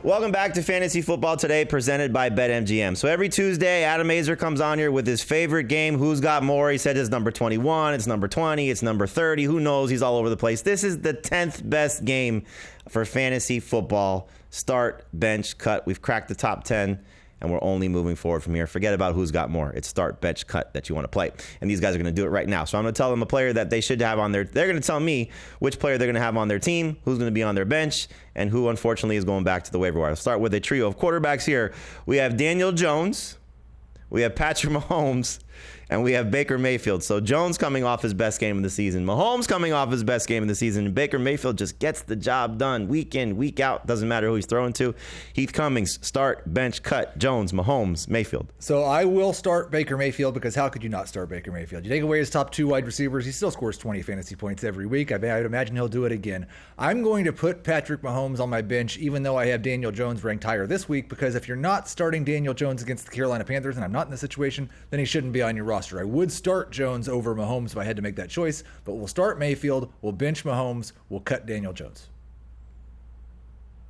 Welcome back to Fantasy Football Today, presented by BetMGM. So every Tuesday, Adam Azer comes on here with his favorite game, Who's Got More? He said it's number 21, it's number 20, it's number 30. Who knows? He's all over the place. This is the 10th best game for fantasy football. Start, bench, cut. We've cracked the top 10, and we're only moving forward from here. Forget about Who's Got More. It's start, bench, cut that you want to play. And these guys are going to do it right now. So I'm going to tell them a player that they should have on their... They're going to tell me which player they're going to have on their team, who's going to be on their bench, and who, unfortunately, is going back to the waiver wire. I'll start with a trio of quarterbacks here. We have Daniel Jones, we have Patrick Mahomes, and we have Baker Mayfield. So Jones coming off his best game of the season. Mahomes coming off his best game of the season. And Baker Mayfield just gets the job done week in, week out. Doesn't matter who he's throwing to. Heath Cummings, start, bench, cut. Jones, Mahomes, Mayfield. So I will start Baker Mayfield, because how could you not start Baker Mayfield? You take away his top 2 wide receivers, he still scores 20 fantasy points every week. I would imagine he'll do it again. I'm going to put Patrick Mahomes on my bench, even though I have Daniel Jones ranked higher this week, because if you're not starting Daniel Jones against the Carolina Panthers, and I'm not in this situation, then he shouldn't be on your roster. I would start Jones over Mahomes if I had to make that choice, but we'll start Mayfield, we'll bench Mahomes, we'll cut Daniel Jones.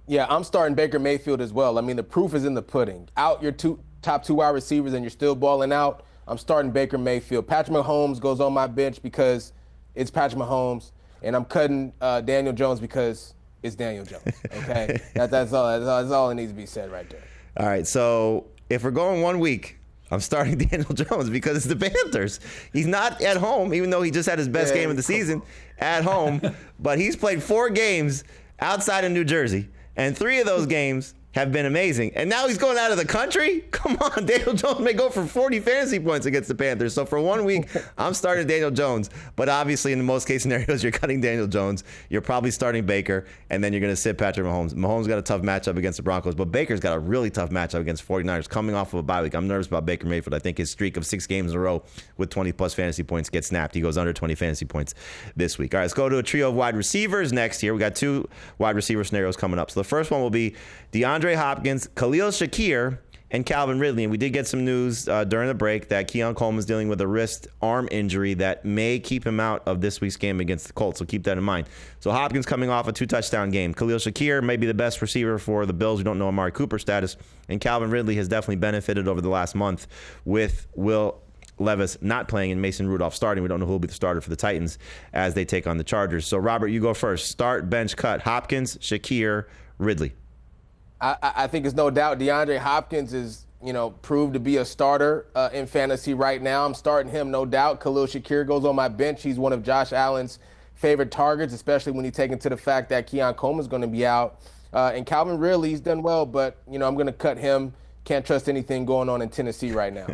Yeah, I'm starting Baker Mayfield as well. I mean, the proof is in the pudding. Out your top 2 wide receivers and you're still balling out, I'm starting Baker Mayfield. Patrick Mahomes goes on my bench because it's Patrick Mahomes, and I'm cutting Daniel Jones because it's Daniel Jones, okay? that's all that needs to be said right there. All right, so if we're going 1 week, I'm starting Daniel Jones because it's the Panthers. He's not at home, even though he just had his best game of the season at home. But he's played 4 games outside of New Jersey, and 3 of those games have been amazing. And now he's going out of the country? Come on, Daniel Jones may go for 40 fantasy points against the Panthers. So for 1 week, I'm starting Daniel Jones. But obviously, in the most case scenarios, you're cutting Daniel Jones. You're probably starting Baker, and then you're going to sit Patrick Mahomes. Mahomes got a tough matchup against the Broncos, but Baker's got a really tough matchup against 49ers coming off of a bye week. I'm nervous about Baker Mayfield. I think his streak of 6 games in a row with 20-plus fantasy points gets snapped. He goes under 20 fantasy points this week. All right, let's go to a trio of wide receivers next here. We got 2 wide receiver scenarios coming up. So the first one will be DeAndre Hopkins, Khalil Shakir, and Calvin Ridley. And we did get some news during the break that Keon Coleman is dealing with a wrist arm injury that may keep him out of this week's game against the Colts. So keep that in mind. So Hopkins coming off a 2-touchdown game. Khalil Shakir may be the best receiver for the Bills. We don't know Amari Cooper's status. And Calvin Ridley has definitely benefited over the last month with Will Levis not playing and Mason Rudolph starting. We don't know who will be the starter for the Titans as they take on the Chargers. So, Robert, you go first. Start, bench, cut. Hopkins, Shakir, Ridley. I think it's no doubt DeAndre Hopkins is, proved to be a starter in fantasy right now. I'm starting him, no doubt. Khalil Shakir goes on my bench. He's one of Josh Allen's favorite targets, especially when you take into the fact that Keon Coleman is going to be out. And Calvin Ridley, he's done well, but, I'm going to cut him. Can't trust anything going on in Tennessee right now.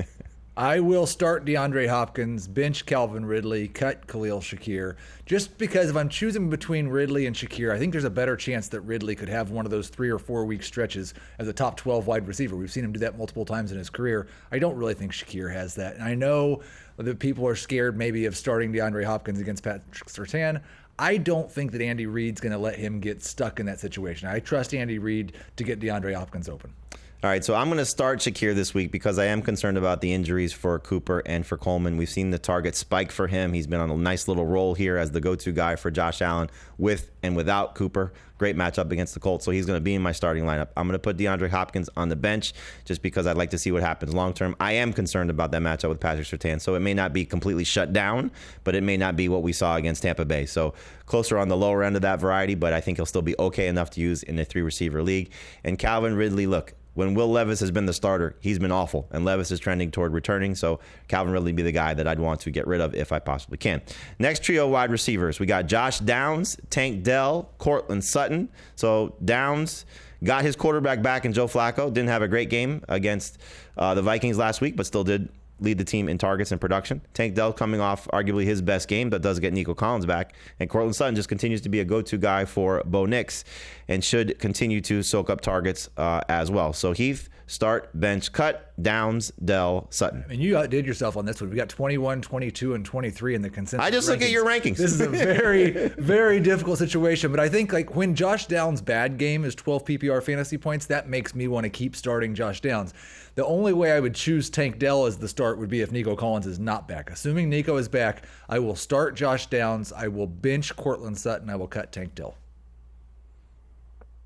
I will start DeAndre Hopkins, bench Calvin Ridley, cut Khalil Shakir. Just because if I'm choosing between Ridley and Shakir, I think there's a better chance that Ridley could have one of those 3 or 4 week stretches as a top 12 wide receiver. We've seen him do that multiple times in his career. I don't really think Shakir has that. And I know that people are scared maybe of starting DeAndre Hopkins against Patrick Surtain. I don't think that Andy Reid's going to let him get stuck in that situation. I trust Andy Reid to get DeAndre Hopkins open. All right, so I'm going to start Shakir this week because I am concerned about the injuries for Cooper and for Coleman. We've seen the target spike for him. He's been on a nice little roll here as the go-to guy for Josh Allen with and without Cooper. Great matchup against the Colts, so he's going to be in my starting lineup. I'm going to put DeAndre Hopkins on the bench just because I'd like to see what happens long-term. I am concerned about that matchup with Patrick Surtain, so it may not be completely shut down, but it may not be what we saw against Tampa Bay. So closer on the lower end of that variety, but I think he'll still be okay enough to use in a 3-receiver league. And Calvin Ridley, look, when Will Levis has been the starter, he's been awful, and Levis is trending toward returning, so Calvin Ridley be the guy that I'd want to get rid of if I possibly can. Next trio wide receivers, we got Josh Downs, Tank Dell, Courtland Sutton. So Downs got his quarterback back in Joe Flacco, didn't have a great game against the Vikings last week, but still did lead the team in targets and production. Tank Dell coming off arguably his best game, but does get Nico Collins back. And Courtland Sutton just continues to be a go-to guy for Bo Nix and should continue to soak up targets as well. So Heath, start, bench, cut, Downs, Dell, Sutton. And you outdid yourself on this one. We got 21, 22, and 23 in the consensus. I just look at your rankings. This is a very, very difficult situation. But I think like when Josh Downs' bad game is 12 PPR fantasy points, that makes me want to keep starting Josh Downs. The only way I would choose Tank Dell as the start would be if Nico Collins is not back. Assuming Nico is back, I will start Josh Downs. I will bench Courtland Sutton. I will cut Tank Dell.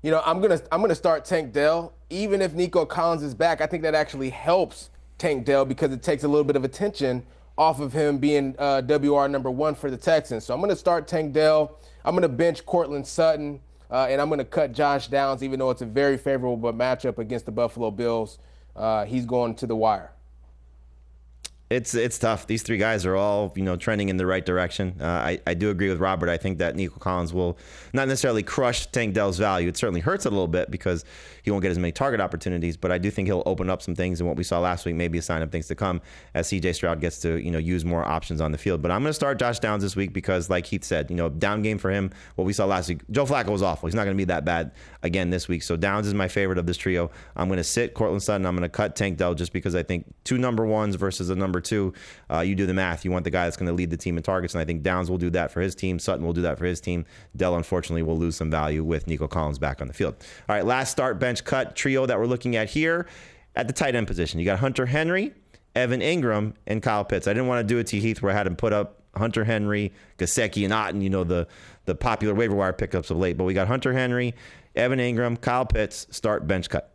I'm gonna start Tank Dell. Even if Nico Collins is back, I think that actually helps Tank Dell because it takes a little bit of attention off of him being WR number 1 for the Texans. So I'm gonna start Tank Dell. I'm gonna bench Courtland Sutton, and I'm gonna cut Josh Downs, even though it's a very favorable matchup against the Buffalo Bills. He's going to the wire. It's tough. These three guys are all, trending in the right direction. I do agree with Robert. I think that Nico Collins will not necessarily crush Tank Dell's value. It certainly hurts a little bit because he won't get as many target opportunities, but I do think he'll open up some things, and what we saw last week may be a sign of things to come as C.J. Stroud gets to, use more options on the field. But I'm going to start Josh Downs this week because, like Heath said, down game for him, what we saw last week. Joe Flacco was awful. He's not going to be that bad again this week. So Downs is my favorite of this trio. I'm going to sit Courtland Sutton. I'm going to cut Tank Dell just because I think 2 number 1s versus a number 2. You do the math. You want the guy that's going to lead the team in targets, and I think Downs will do that for his team. Sutton will do that for his team. Dell, unfortunately, will lose some value with Nico Collins back on the field. All right, last start, bench, cut trio that we're looking at here at the tight end position. You got Hunter Henry, Evan Engram, and Kyle Pitts. I didn't want to do it to Heath where I had him put up Hunter Henry, Gesicki, and Otten, the popular waiver wire pickups of late. But we got Hunter Henry, Evan Engram, Kyle Pitts, start, bench, cut.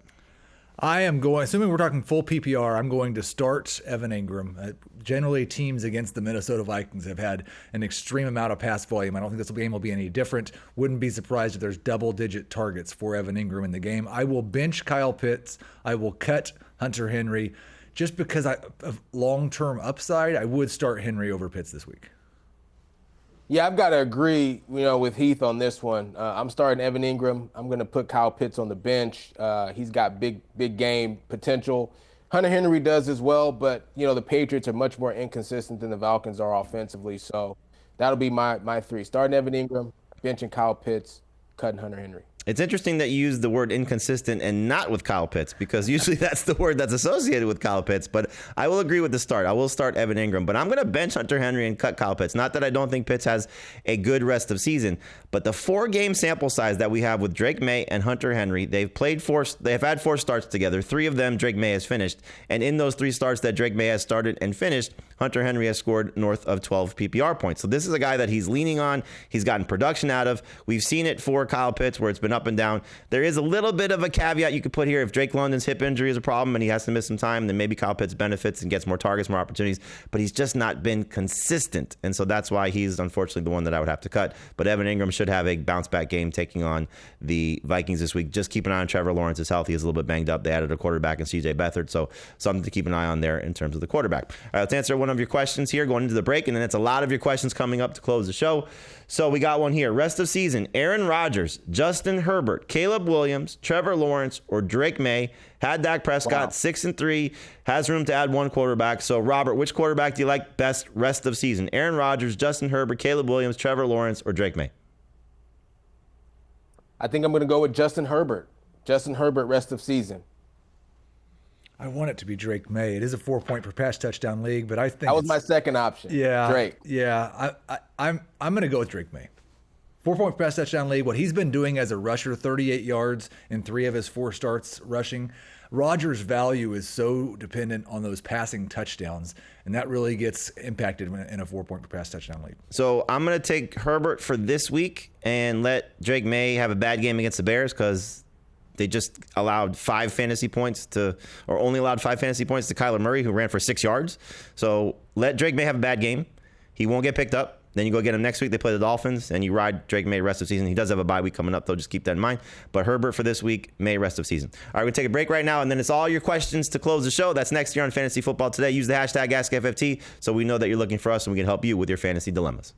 I am going, assuming we're talking full PPR, I'm going to start Evan Engram. Generally, teams against the Minnesota Vikings have had an extreme amount of pass volume. I don't think this game will be any different. Wouldn't be surprised if there's double-digit targets for Evan Engram in the game. I will bench Kyle Pitts. I will cut Hunter Henry. Just because of long-term upside, I would start Henry over Pitts this week. Yeah, I've got to agree, with Heath on this one. I'm starting Evan Engram. I'm going to put Kyle Pitts on the bench. He's got big game potential. Hunter Henry does as well, but, the Patriots are much more inconsistent than the Falcons are offensively. So that'll be my 3. Starting Evan Engram, benching Kyle Pitts, cutting Hunter Henry. It's interesting that you use the word inconsistent and not with Kyle Pitts, because usually that's the word that's associated with Kyle Pitts. But I will agree with the start. I will start Evan Engram, but I'm going to bench Hunter Henry and cut Kyle Pitts. Not that I don't think Pitts has a good rest of season, but the 4-game sample size that we have with Drake May and Hunter Henry, they've had 4 starts together. 3 of them Drake May has finished, and in those 3 starts that Drake May has started and finished, Hunter Henry has scored north of 12 PPR points. So this is a guy that he's leaning on. He's gotten production out of. We've seen it for Kyle Pitts where it's been up and down. There is a little bit of a caveat you could put here. If Drake London's hip injury is a problem and he has to miss some time, then maybe Kyle Pitts benefits and gets more targets, more opportunities. But he's just not been consistent. And so that's why he's unfortunately the one that I would have to cut. But Evan Engram should have a bounce-back game taking on the Vikings this week. Just keep an eye on Trevor Lawrence. Is healthy. He's a little bit banged up. They added a quarterback in C.J. Beathard, so something to keep an eye on there in terms of the quarterback. All right, let's answer one of your questions here going into the break, and then it's a lot of your questions coming up to close the show. So we got one here. Rest of season, Aaron Rodgers, Justin Herbert, Caleb Williams, Trevor Lawrence, or Drake May. Had Dak Prescott, 6-3, has room to add 1 quarterback. So, Robert, which quarterback do you like best rest of season? Aaron Rodgers, Justin Herbert, Caleb Williams, Trevor Lawrence, or Drake May? I think I'm going to go with Justin Herbert. Justin Herbert rest of season. I want it to be Drake May. It is a 4-point per pass touchdown league, but I think that was my second option. Yeah, Drake. Yeah, I'm going to go with Drake May. 4-point per pass touchdown league. What he's been doing as a rusher, 38 yards in 3 of his 4 starts rushing. Rodgers' value is so dependent on those passing touchdowns, and that really gets impacted in a 4-point per pass touchdown league. So I'm going to take Herbert for this week and let Drake May have a bad game against the Bears because they just allowed 5 fantasy points only allowed 5 fantasy points to Kyler Murray, who ran for 6 yards. So let Drake May have a bad game. He won't get picked up. Then you go get him next week. They play the Dolphins, and you ride Drake May rest of season. He does have a bye week coming up, though. Just keep that in mind. But Herbert for this week, May rest of season. All right, we're going to take a break right now, and then it's all your questions to close the show. That's next year on Fantasy Football Today. Use the hashtag AskFFT so we know that you're looking for us, and we can help you with your fantasy dilemmas.